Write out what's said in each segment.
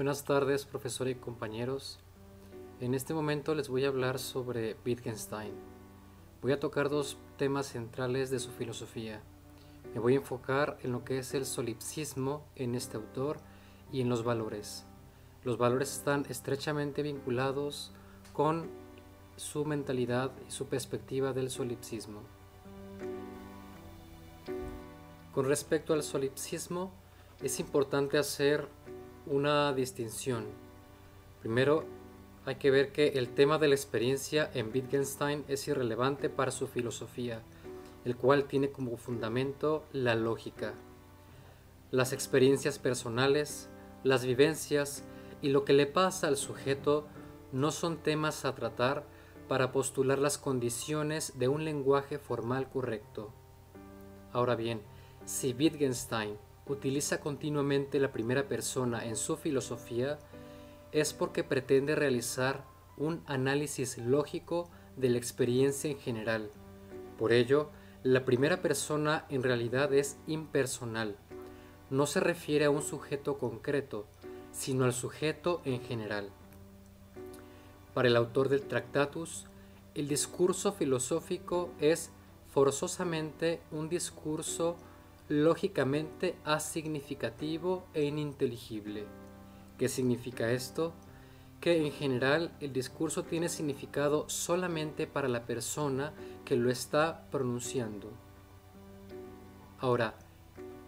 Buenas tardes, profesor y compañeros. En este momento les voy a hablar sobre Wittgenstein. Voy a tocar dos temas centrales de su filosofía. Me voy a enfocar en lo que es el solipsismo en este autor y en los valores. Los valores están estrechamente vinculados con su mentalidad y su perspectiva del solipsismo. Con respecto al solipsismo, es importante hacer una distinción. Primero, hay que ver que el tema de la experiencia en Wittgenstein es irrelevante para su filosofía, el cual tiene como fundamento la lógica. Las experiencias personales, las vivencias y lo que le pasa al sujeto no son temas a tratar para postular las condiciones de un lenguaje formal correcto. Ahora bien, si Wittgenstein utiliza continuamente la primera persona en su filosofía, es porque pretende realizar un análisis lógico de la experiencia en general. Por ello, la primera persona en realidad es impersonal. No se refiere a un sujeto concreto, sino al sujeto en general. Para el autor del Tractatus, el discurso filosófico es forzosamente un discurso lógicamente asignificativo e ininteligible. ¿Qué significa esto? Que en general el discurso tiene significado solamente para la persona que lo está pronunciando. Ahora,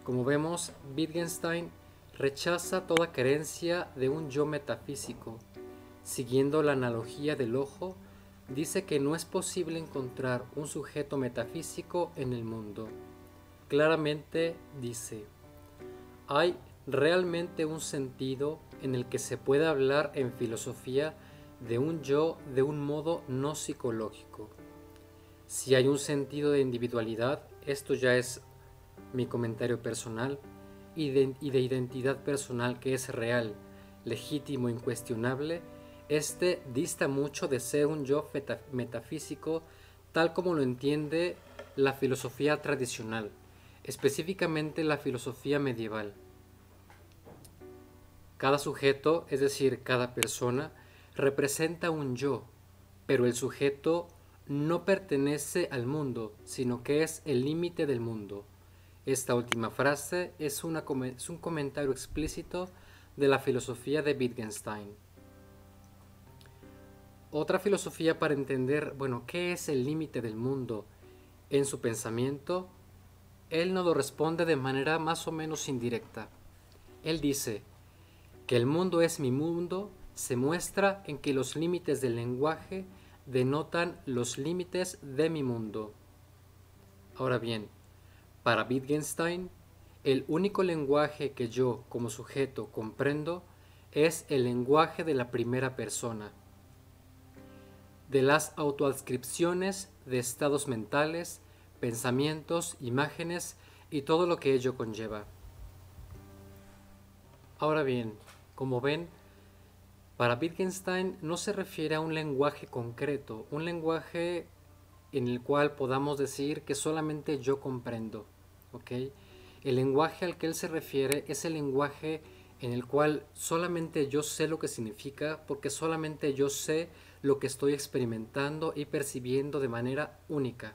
como vemos, Wittgenstein rechaza toda creencia de un yo metafísico. Siguiendo la analogía del ojo, dice que no es posible encontrar un sujeto metafísico en el mundo. Claramente dice: hay realmente un sentido en el que se puede hablar en filosofía de un yo de un modo no psicológico. Si hay un sentido de individualidad, esto ya es mi comentario personal, y de identidad personal que es real, legítimo, incuestionable, este dista mucho de ser un yo metafísico tal como lo entiende la filosofía tradicional, específicamente la filosofía medieval. Cada sujeto, es decir, cada persona, representa un yo, pero el sujeto no pertenece al mundo, sino que es el límite del mundo. Esta última frase es un comentario explícito de la filosofía de Wittgenstein. Otra filosofía para entender, ¿qué es el límite del mundo en su pensamiento? Él nos lo responde de manera más o menos indirecta. Él dice que el mundo es mi mundo, se muestra en que los límites del lenguaje denotan los límites de mi mundo. Ahora bien, para Wittgenstein, el único lenguaje que yo como sujeto comprendo es el lenguaje de la primera persona, de las autoadscripciones de estados mentales, pensamientos, imágenes y todo lo que ello conlleva. Ahora bien, como ven, para Wittgenstein no se refiere a un lenguaje concreto, un lenguaje en el cual podamos decir que solamente yo comprendo, ¿ok? El lenguaje al que él se refiere es el lenguaje en el cual solamente yo sé lo que significa, porque solamente yo sé lo que estoy experimentando y percibiendo de manera única.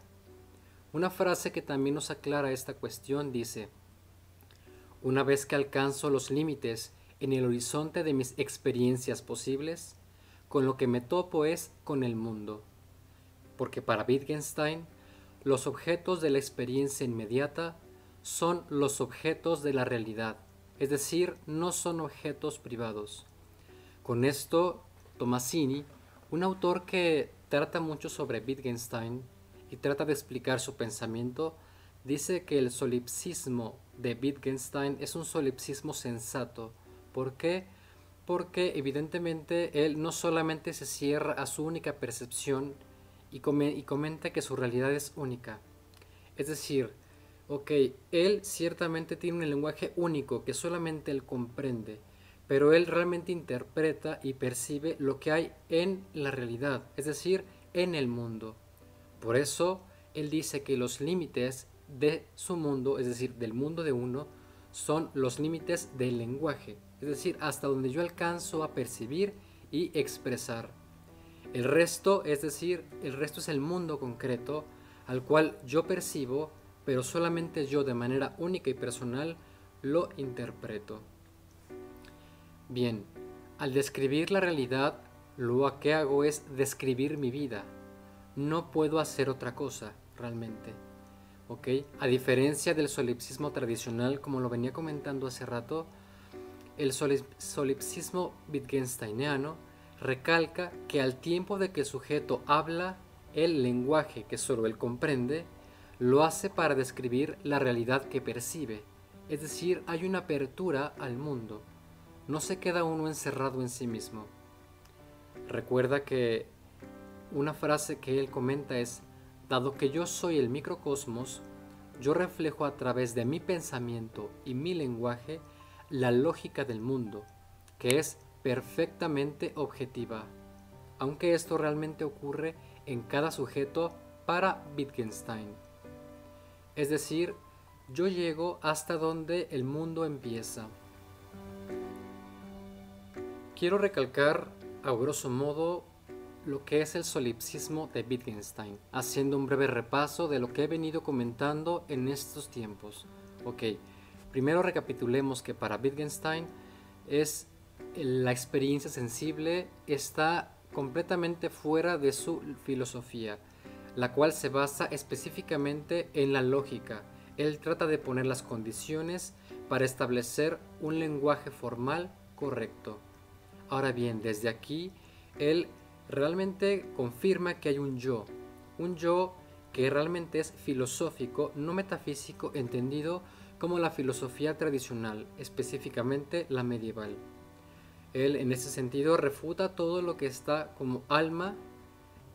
Una frase que también nos aclara esta cuestión dice: una vez que alcanzo los límites en el horizonte de mis experiencias posibles, con lo que me topo es con el mundo. Porque para Wittgenstein, los objetos de la experiencia inmediata son los objetos de la realidad, es decir, no son objetos privados. Con esto, Tomasini, un autor que trata mucho sobre Wittgenstein y trata de explicar su pensamiento, dice que el solipsismo de Wittgenstein es un solipsismo sensato. ¿Por qué? Porque evidentemente él no solamente se cierra a su única percepción y comenta que su realidad es única. Es decir, él ciertamente tiene un lenguaje único que solamente él comprende, pero él realmente interpreta y percibe lo que hay en la realidad, es decir, en el mundo. Por eso, él dice que los límites de su mundo, es decir, del mundo de uno, son los límites del lenguaje. es decir, hasta donde yo alcanzo a percibir y expresar. El resto, es decir, el resto es el mundo concreto al cual yo percibo, pero solamente yo de manera única y personal lo interpreto. Bien, al describir la realidad, lo que hago es describir mi vida. No puedo hacer otra cosa, realmente. ¿Ok? A diferencia del solipsismo tradicional, como lo venía comentando hace rato, el solipsismo wittgensteiniano recalca que al tiempo de que el sujeto habla el lenguaje que solo él comprende, lo hace para describir la realidad que percibe. Es decir, hay una apertura al mundo. No se queda uno encerrado en sí mismo. Recuerda que una frase que él comenta es: dado que yo soy el microcosmos, yo reflejo a través de mi pensamiento y mi lenguaje la lógica del mundo, que es perfectamente objetiva, aunque esto realmente ocurre en cada sujeto para Wittgenstein. Es decir, yo llego hasta donde el mundo empieza. Quiero recalcar a grosso modo lo que es el solipsismo de Wittgenstein, haciendo un breve repaso de lo que he venido comentando en estos tiempos. Ok, primero recapitulemos que para Wittgenstein es la experiencia sensible está completamente fuera de su filosofía, la cual se basa específicamente en la lógica. Él trata de poner las condiciones para establecer un lenguaje formal correcto. Ahora bien, desde aquí, él realmente confirma que hay un yo que realmente es filosófico, no metafísico, entendido como la filosofía tradicional, específicamente la medieval. Él en ese sentido refuta todo lo que está como alma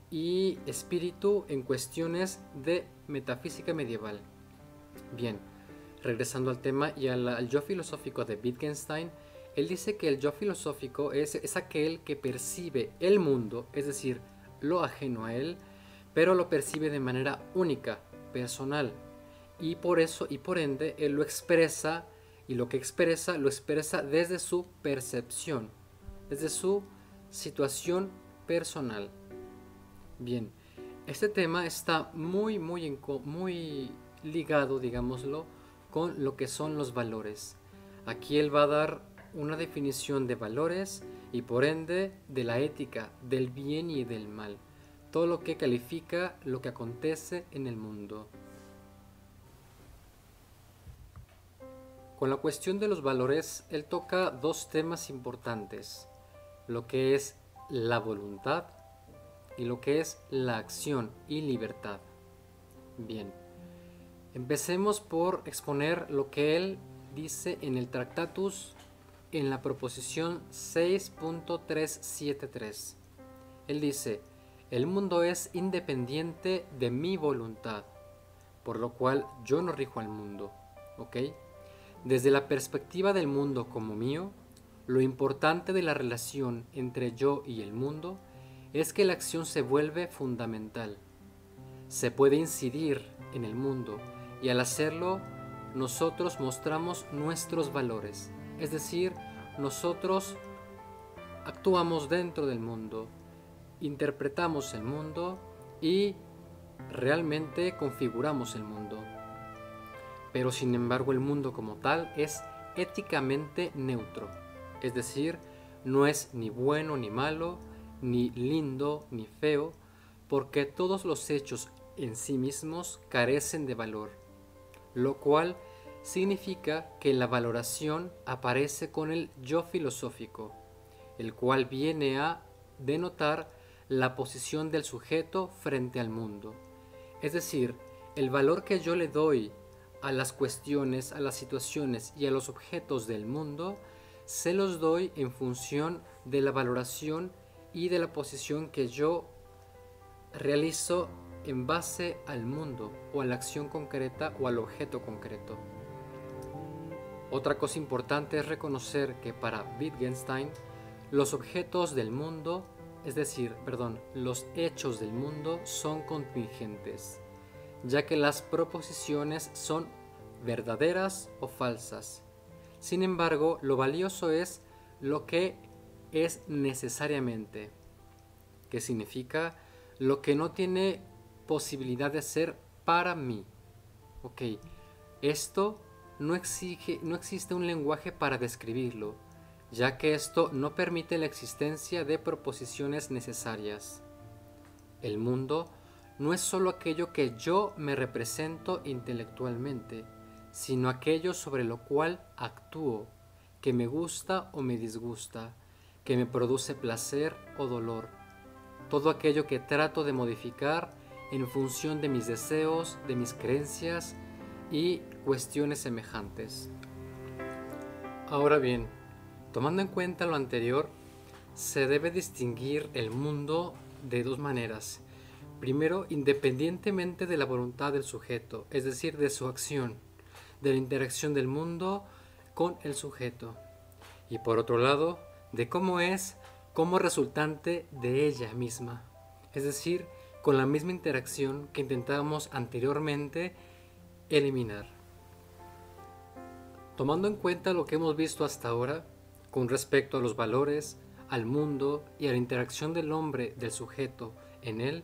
y espíritu en cuestiones de metafísica medieval. Bien, regresando al tema y al yo filosófico de Wittgenstein, él dice que el yo filosófico es aquel que percibe el mundo, es decir, lo ajeno a él, pero lo percibe de manera única, personal, y por eso y por ende él lo expresa, y lo que expresa lo expresa desde su percepción, desde su situación personal. Bien, este tema está muy ligado, digámoslo, con lo que son los valores. Aquí él va a dar una definición de valores y por ende de la ética, del bien y del mal, todo lo que califica lo que acontece en el mundo. Con la cuestión de los valores, él toca dos temas importantes, lo que es la voluntad y lo que es la acción y libertad. Bien, empecemos por exponer lo que él dice en el Tractatus en la proposición 6.373. Él dice: el mundo es independiente de mi voluntad, por lo cual yo no rijo al mundo. ¿Ok? Desde la perspectiva del mundo como mío, lo importante de la relación entre yo y el mundo es que la acción se vuelve fundamental. Se puede incidir en el mundo y al hacerlo nosotros mostramos nuestros valores, es decir, nosotros actuamos dentro del mundo, interpretamos el mundo y realmente configuramos el mundo. Pero sin embargo el mundo como tal es éticamente neutro, es decir, no es ni bueno ni malo, ni lindo ni feo, porque todos los hechos en sí mismos carecen de valor, lo cual significa que la valoración aparece con el yo filosófico, el cual viene a denotar la posición del sujeto frente al mundo. Es decir, el valor que yo le doy a las cuestiones, a las situaciones y a los objetos del mundo, se los doy en función de la valoración y de la posición que yo realizo en base al mundo o a la acción concreta o al objeto concreto. Otra cosa importante es reconocer que para Wittgenstein los objetos del mundo, los hechos del mundo son contingentes, ya que las proposiciones son verdaderas o falsas. Sin embargo, lo valioso es lo que es necesariamente, que significa lo que no tiene posibilidad de ser para mí. Ok, esto no existe un lenguaje para describirlo, ya que esto no permite la existencia de proposiciones necesarias. El mundo no es solo aquello que yo me represento intelectualmente, sino aquello sobre lo cual actúo, que me gusta o me disgusta, que me produce placer o dolor. Todo aquello que trato de modificar en función de mis deseos, de mis creencias y cuestiones semejantes. Ahora bien, tomando en cuenta lo anterior, se debe distinguir el mundo de dos maneras. Primero, independientemente de la voluntad del sujeto, es decir, de su acción, de la interacción del mundo con el sujeto. Y por otro lado, de cómo es como resultante de ella misma, es decir, con la misma interacción que intentábamos anteriormente eliminar. Tomando en cuenta lo que hemos visto hasta ahora, con respecto a los valores, al mundo y a la interacción del hombre, del sujeto, en él,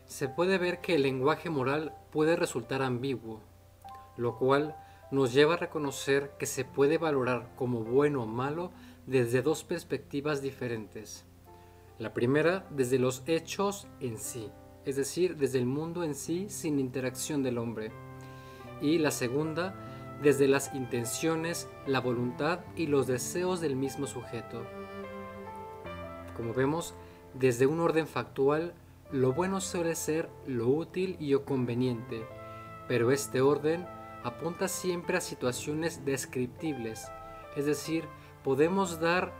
se puede ver que el lenguaje moral puede resultar ambiguo, lo cual nos lleva a reconocer que se puede valorar como bueno o malo desde dos perspectivas diferentes. La primera, desde los hechos en sí, es decir, desde el mundo en sí sin interacción del hombre. Y la segunda, desde las intenciones, la voluntad y los deseos del mismo sujeto. Como vemos, desde un orden factual, lo bueno suele ser lo útil y lo conveniente, pero este orden apunta siempre a situaciones descriptibles, es decir, podemos dar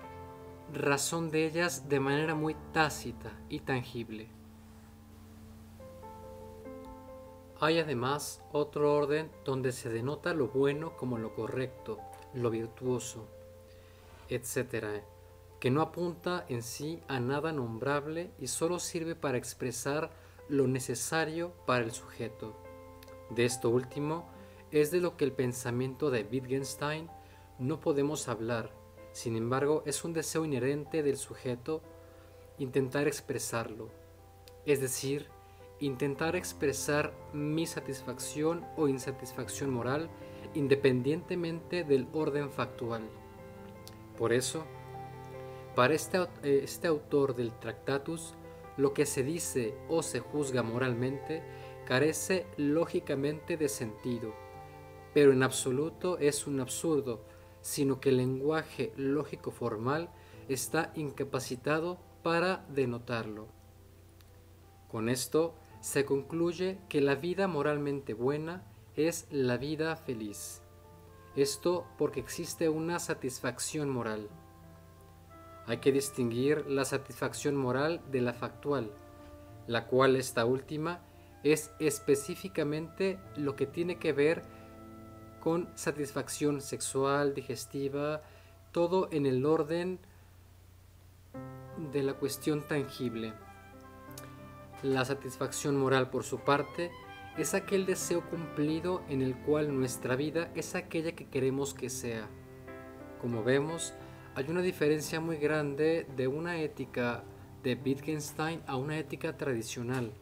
razón de ellas de manera muy tácita y tangible. Hay además otro orden donde se denota lo bueno como lo correcto, lo virtuoso, etc., que no apunta en sí a nada nombrable y solo sirve para expresar lo necesario para el sujeto. De esto último es de lo que el pensamiento de Wittgenstein no podemos hablar, sin embargo es un deseo inherente del sujeto intentar expresarlo, es decir, intentar expresar mi satisfacción o insatisfacción moral independientemente del orden factual. Por eso, para este autor del Tractatus, lo que se dice o se juzga moralmente carece lógicamente de sentido, pero en absoluto es un absurdo, sino que el lenguaje lógico formal está incapacitado para denotarlo. Con esto se concluye que la vida moralmente buena es la vida feliz. Esto porque existe una satisfacción moral. Hay que distinguir la satisfacción moral de la factual, la cual esta última es específicamente lo que tiene que ver con satisfacción sexual, digestiva, todo en el orden de la cuestión tangible. La satisfacción moral, por su parte, es aquel deseo cumplido en el cual nuestra vida es aquella que queremos que sea. Como vemos, hay una diferencia muy grande de una ética de Wittgenstein a una ética tradicional.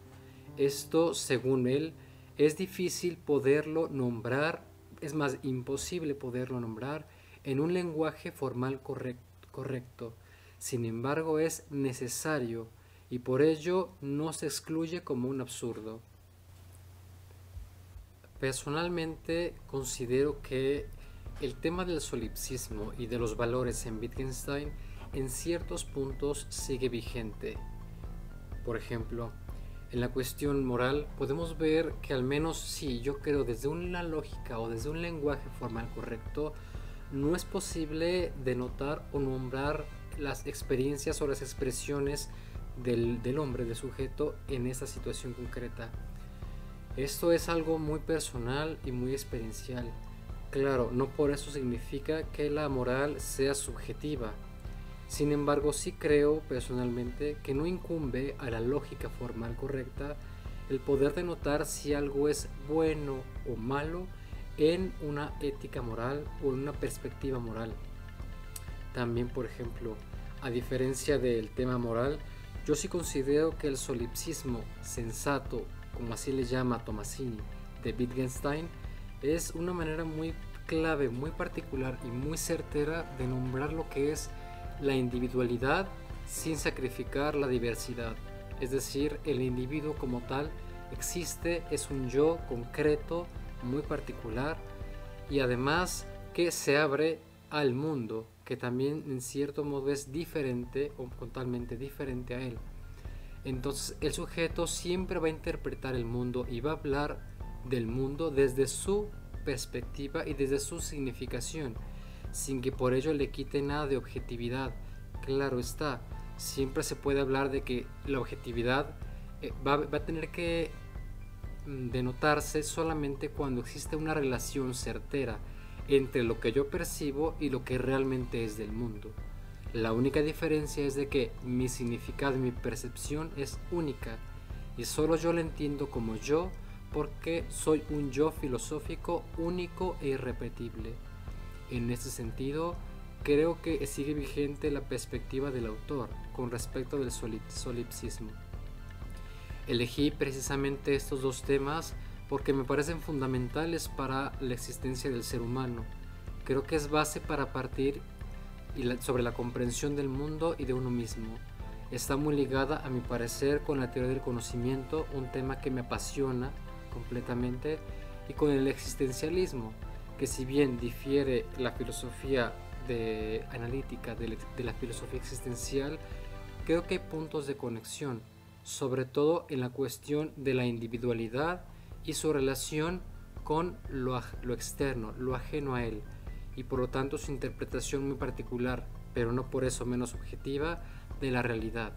Esto, según él, es difícil poderlo nombrar, es más, imposible poderlo nombrar en un lenguaje formal correcto. Sin embargo, es necesario y por ello no se excluye como un absurdo. Personalmente considero que el tema del solipsismo y de los valores en Wittgenstein en ciertos puntos sigue vigente. Por ejemplo, en la cuestión moral podemos ver que al menos sí, yo creo desde una lógica o desde un lenguaje formal correcto, no es posible denotar o nombrar las experiencias o las expresiones del hombre, del sujeto en esa situación concreta. Esto es algo muy personal y muy experiencial. Claro, no por eso significa que la moral sea subjetiva. Sin embargo, sí creo personalmente que no incumbe a la lógica formal correcta el poder denotar si algo es bueno o malo en una ética moral o en una perspectiva moral. También, por ejemplo, a diferencia del tema moral, yo sí considero que el solipsismo sensato, como así le llama Tomasini, de Wittgenstein, es una manera muy clave, muy particular y muy certera de nombrar lo que es la individualidad sin sacrificar la diversidad. Es decir, el individuo como tal existe, es un yo concreto, muy particular, y además que se abre al mundo, que también en cierto modo es diferente o totalmente diferente a él. Entonces el sujeto siempre va a interpretar el mundo y va a hablar del mundo desde su perspectiva y desde su significación, sin que por ello le quite nada de objetividad. Claro está, siempre se puede hablar de que la objetividad va a tener que denotarse solamente cuando existe una relación certera entre lo que yo percibo y lo que realmente es del mundo. La única diferencia es de que mi significado y mi percepción es única y solo yo la entiendo como yo porque soy un yo filosófico único e irrepetible. En este sentido, creo que sigue vigente la perspectiva del autor con respecto del solipsismo. Elegí precisamente estos dos temas porque me parecen fundamentales para la existencia del ser humano. Creo que es base para partir sobre la comprensión del mundo y de uno mismo. Está muy ligada, a mi parecer, con la teoría del conocimiento, un tema que me apasiona completamente, y con el existencialismo, que si bien difiere la filosofía analítica de la filosofía existencial, creo que hay puntos de conexión, sobre todo en la cuestión de la individualidad y su relación con lo externo, lo ajeno a él, y por lo tanto su interpretación muy particular, pero no por eso menos objetiva, de la realidad.